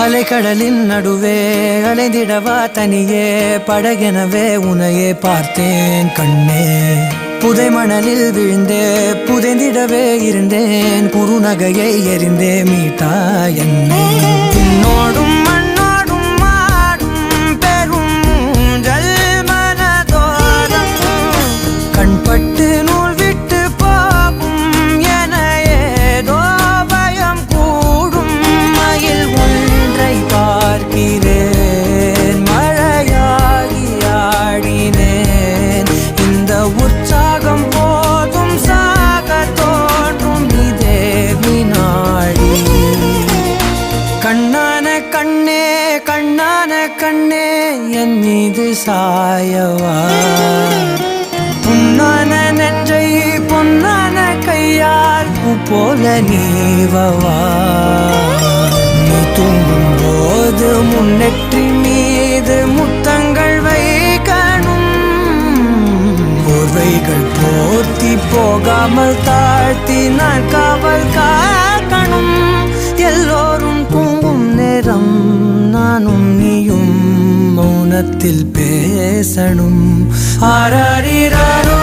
அலைக்கடலின் நடுவே அலைந்திடவா தனியே படகெனவே உனையே பார்த்தேன் கண்ணே. புதை மணலில் விழுந்தே புதைந்திடவே இருந்தேன் குறுநகையை எறிந்தே மீட்டா என்னை. உன்னோடும் மண்ணோடும் மாடும் பெரும் ஊஞ்சல் மனதோரம் கண்பட்டு நூல் விட்டு போகும் என ஏதோ பயம் கூடும். மயில் ஒன்றை பார்க்கிறேன் மழையாகி ஆடினேன். இந்த உற்சாகம் போதும் சாக தோன்றும் இதே வினாடி. கண்ணான கண்ணே கண்ணான கண்ணே என் மீது சாயவா. பொன்னான நெஞ்சை பொன்னான கையால் பூ போல நீவவா. நீ தூங்கும் போது முன்னெற்றி மீது முத்தங்கள் வைக்கணும். போர்வைகள் போர்த்தி போகாமல் தாழ்த்தி நான் காவல் காக்கணும். எல்லோரும் தூங்கும் நேரம் நானும் நீயும் மௌனத்தில் பேசணும். ஆராரிராரோ